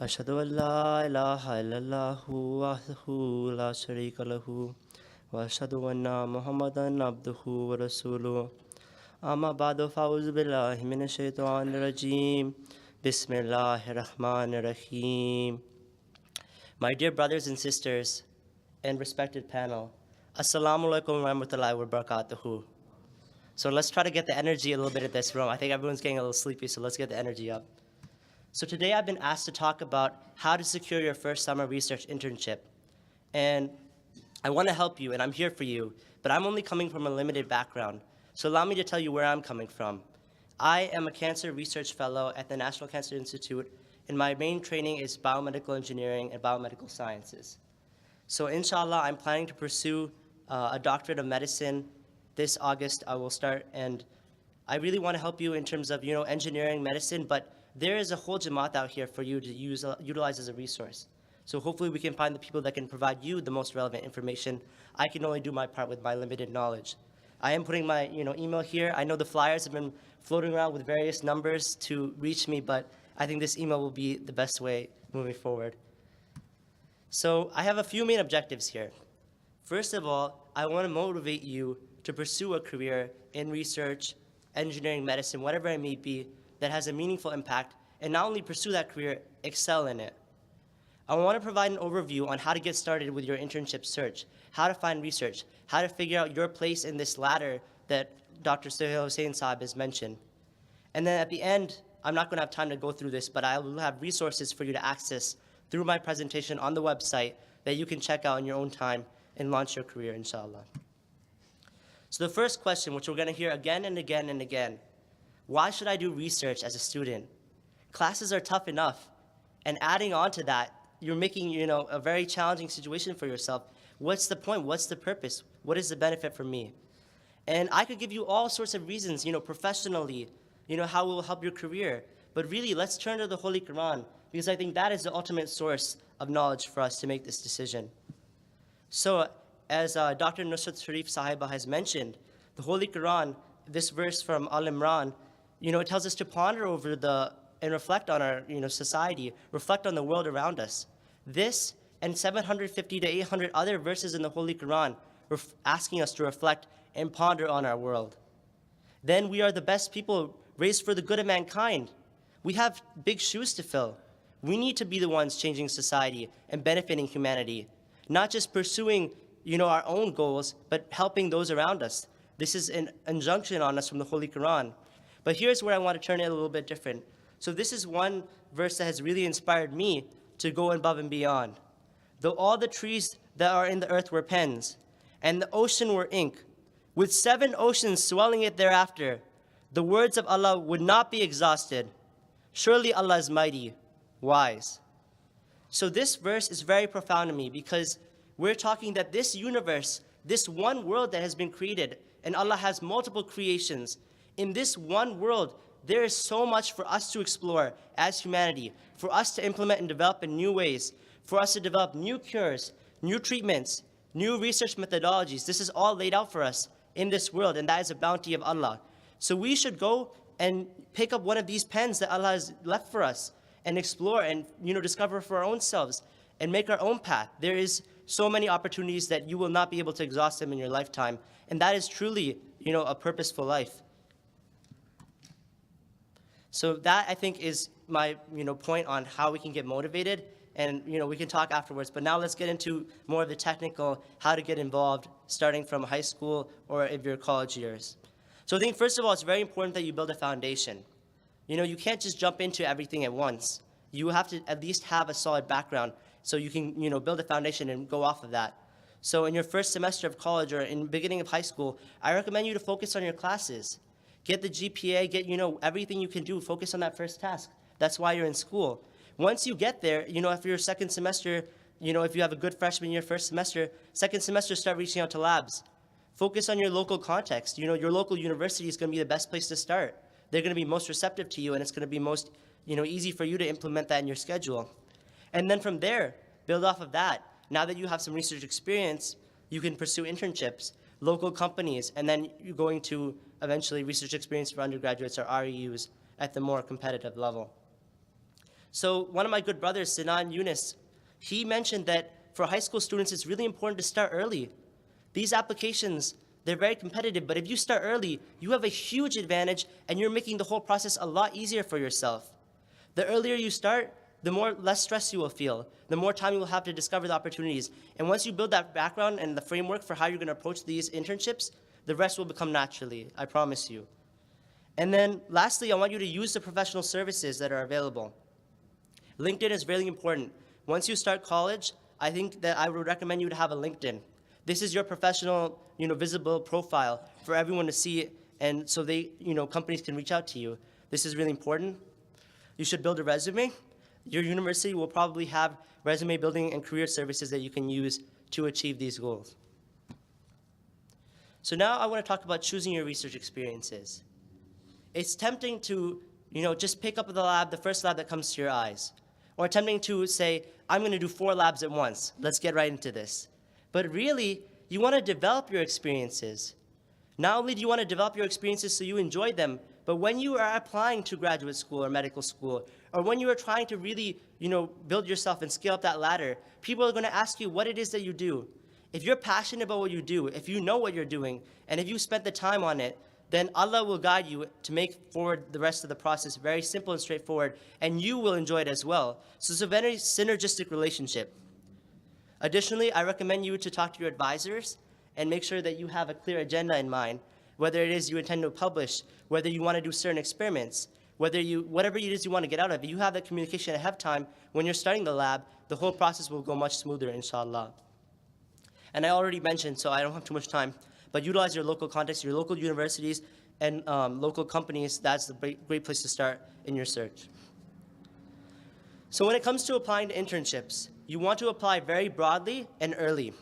أشهد أن لا إله إلا الله وحده لا شريك له وأشهد أن محمدا عبده ورسوله أما بعد فأعوذ بالله من الشيطان الرجيم بسم الله الرحمن الرحيم. My dear brothers and sisters and respected panel, Assalamu alaikum wa rahmatullahi wa barakatuhu. So let's try to get the energy a little bit at this room. I think everyone's getting a little sleepy, so let's get the energy up. So today I've been asked to talk about how to secure your first summer research internship. And I want to help you, and I'm here for you, but I'm only coming from a limited background. So allow me to tell you where I'm coming from. I am a cancer research fellow at the National Cancer Institute, and my main training is biomedical engineering and biomedical sciences. So inshallah, I'm planning to pursue a doctorate of medicine. This August I will start, and I really want to help you in terms of engineering, medicine, but there is a whole jamaat out here for you to utilize as a resource. So hopefully we can find the people that can provide you the most relevant information. I can only do my part with my limited knowledge. I am putting my email here. I know the flyers have been floating around with various numbers to reach me, but I think this email will be the best way moving forward. So I have a few main objectives here. First of all, I want to motivate you to pursue a career in research, engineering, medicine, whatever it may be, that has a meaningful impact, and not only pursue that career, excel in it. I want to provide an overview on how to get started with your internship search, how to find research, how to figure out your place in this ladder that Dr. Sohail Hussain Saab has mentioned. And then at the end, I'm not going to have time to go through this, but I will have resources for you to access through my presentation on the website that you can check out in your own time and launch your career, inshallah. So the first question, which we're going to hear again and again and again, why should I do research as a student? Classes are tough enough, and adding on to that, you're making a very challenging situation for yourself. What's the point? What's the purpose? What is the benefit for me? And I could give you all sorts of reasons, professionally, how it will help your career. But really, let's turn to the Holy Quran, because I think that is the ultimate source of knowledge for us to make this decision. So, as Dr. Nusrat Sharif Sahiba has mentioned, the Holy Quran, this verse from Al-Imran, it tells us to ponder over and reflect on our society, reflect on the world around us. This and 750 to 800 other verses in the Holy Quran asking us to reflect and ponder on our world. Then we are the best people raised for the good of mankind. We have big shoes to fill. We need to be the ones changing society and benefiting humanity, not just pursuing our own goals, but helping those around us. This is an injunction on us from the Holy Quran. But here's where I want to turn it a little bit different. So this is one verse that has really inspired me to go above and beyond. Though all the trees that are in the earth were pens, and the ocean were ink, with 7 oceans swelling it thereafter, the words of Allah would not be exhausted. Surely Allah is mighty, wise. So this verse is very profound to me, because we're talking that this universe, this one world that has been created, and Allah has multiple creations. In this one world, there is so much for us to explore as humanity, for us to implement and develop in new ways, for us to develop new cures, new treatments, new research methodologies. This is all laid out for us in this world, and that is a bounty of Allah. So we should go and pick up one of these pens that Allah has left for us and explore and discover for our own selves and make our own path. There is so many opportunities that you will not be able to exhaust them in your lifetime, and that is truly a purposeful life. So that, I think, is my point on how we can get motivated, and we can talk afterwards. But now let's get into more of the technical, how to get involved, starting from high school or if your college years. So I think, first of all, it's very important that you build a foundation. You can't just jump into everything at once. You have to at least have a solid background so you can build a foundation and go off of that. So in your first semester of college or in the beginning of high school, I recommend you to focus on your classes. Get the GPA, get everything you can do, focus on that first task. That's why you're in school. Once you get there, after your second semester, if you have a good freshman year, first semester, second semester, start reaching out to labs. Focus on your local context. Your local university is going to be the best place to start. They're going to be most receptive to you, and it's going to be most easy for you to implement that in your schedule. And then from there, build off of that. Now that you have some research experience, you can pursue internships, local companies, and then you're going to eventually research experience for undergraduates or REUs at the more competitive level. So one of my good brothers, Sinan Yunus, he mentioned that for high school students, it's really important to start early. These applications, they're very competitive, but if you start early, you have a huge advantage and you're making the whole process a lot easier for yourself. The earlier you start, the less stress you will feel, the more time you will have to discover the opportunities. And once you build that background and the framework for how you're going to approach these internships, the rest will become naturally, I promise you. And then lastly, I want you to use the professional services that are available. LinkedIn is really important. Once you start college, I think that I would recommend you to have a LinkedIn. This is your professional, visible profile for everyone to see, and so companies can reach out to you. This is really important. You should build a resume. Your university will probably have resume building and career services that you can use to achieve these goals. So now I want to talk about choosing your research experiences. It's tempting to, just pick up the first lab that comes to your eyes. Or tempting to say, I'm going to do 4 labs at once. Let's get right into this. But really, you want to develop your experiences. Not only do you want to develop your experiences so you enjoy them, but when you are applying to graduate school or medical school, or when you are trying to really, build yourself and scale up that ladder, people are going to ask you what it is that you do. If you're passionate about what you do, if you know what you're doing, and if you spent the time on it, then Allah will guide you to make forward the rest of the process very simple and straightforward, and you will enjoy it as well. So it's a very synergistic relationship. Additionally, I recommend you to talk to your advisors and make sure that you have a clear agenda in mind, whether it is you intend to publish, whether you want to do certain experiments, whatever it is you want to get out of it. You have that communication ahead of time. When you're starting the lab, the whole process will go much smoother, inshallah. And I already mentioned, so I don't have too much time, but utilize your local context, your local universities, and local companies. That's a great place to start in your search. So when it comes to applying to internships, you want to apply very broadly and early.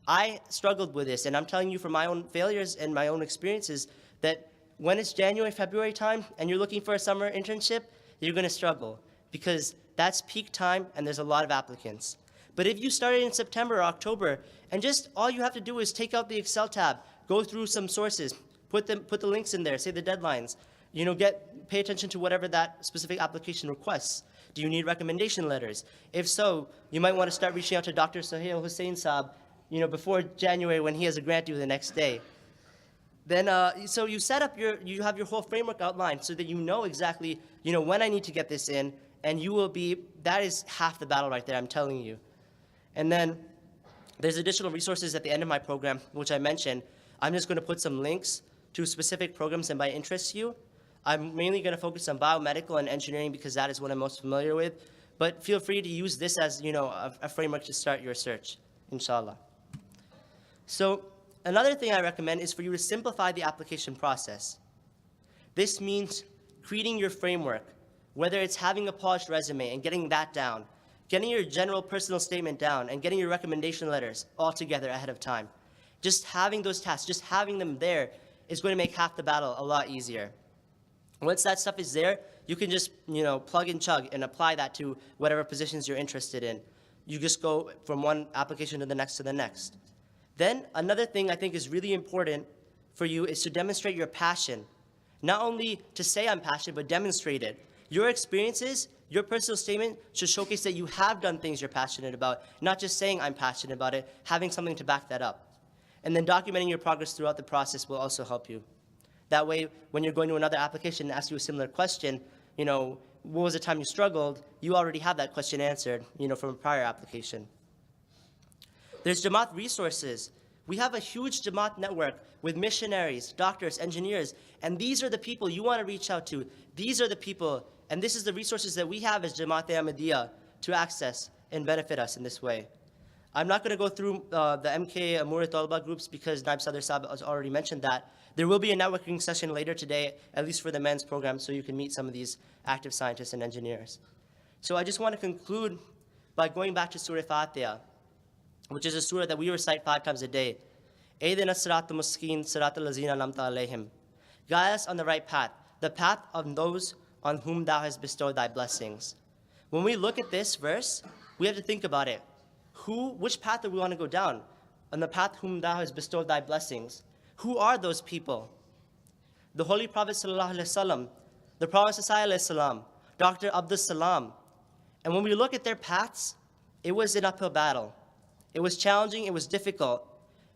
I struggled with this, and I'm telling you from my own failures and my own experiences that when it's January, February time, and you're looking for a summer internship, you're going to struggle because that's peak time and there's a lot of applicants. But if you started in September or October, and just all you have to do is take out the Excel tab, go through some sources, put the links in there, say the deadlines, pay attention to whatever that specific application requests. Do you need recommendation letters? If so, you might want to start reaching out to Dr. Sohail Hussain Saab, before January when he has a grant due the next day. Then, so you you have your whole framework outlined so that you know exactly, when I need to get this in, and that is half the battle right there, I'm telling you. And then there's additional resources at the end of my program, which I mentioned. I'm just going to put some links to specific programs that might interest you. I'm mainly going to focus on biomedical and engineering because that is what I'm most familiar with. But feel free to use this as a framework to start your search, inshallah. So another thing I recommend is for you to simplify the application process. This means creating your framework, whether it's having a polished resume and getting that down, getting your general personal statement down, and getting your recommendation letters all together ahead of time. Just having those tasks, just having them there is going to make half the battle a lot easier. Once that stuff is there, you can just plug and chug and apply that to whatever positions you're interested in. You just go from one application to the next to the next. Then another thing I think is really important for you is to demonstrate your passion. Not only to say I'm passionate, but demonstrate it. Your experiences, your personal statement should showcase that you have done things you're passionate about, not just saying I'm passionate about it, having something to back that up. And then documenting your progress throughout the process will also help you. That way, when you're going to another application and ask you a similar question, what was the time you struggled, you already have that question answered, from a prior application. There's Jamaat resources. We have a huge Jamaat network with missionaries, doctors, engineers, and these are the people you want to reach out to. These are the people, and this is the resources that we have as Jamaat-e-Ahmadiyya to access and benefit us in this way. I'm not going to go through the MK Amur Talba groups because Naib Sadr Saab has already mentioned that. There will be a networking session later today, at least for the men's program, so you can meet some of these active scientists and engineers. So I just want to conclude by going back to Surah Fatiha, which is a surah that we recite 5 times a day. Aydina siratal mustaqim siratal lazina an'amta alayhim. Guide us on the right path, the path of those on whom thou hast bestowed thy blessings. When we look at this verse, we have to think about it. Which path do we want to go down? On the path whom thou hast bestowed thy blessings. Who are those people? The Holy Prophet ﷺ, the Prophet ﷺ, Dr. Abdus Salam, And when we look at their paths, it was an uphill battle. It was challenging, it was difficult.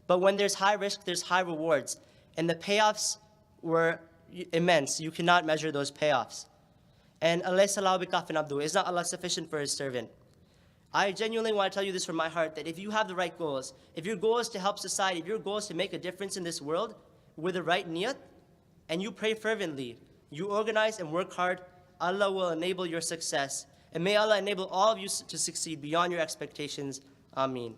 But when there's high risk, there's high rewards. And the payoffs were immense. You cannot measure those payoffs. And is not Allah sufficient for his servant? I genuinely want to tell you this from my heart, that if you have the right goals, if your goal is to help society, if your goal is to make a difference in this world with the right niyat, and you pray fervently, you organize and work hard, Allah will enable your success. And may Allah enable all of you to succeed beyond your expectations. Ameen.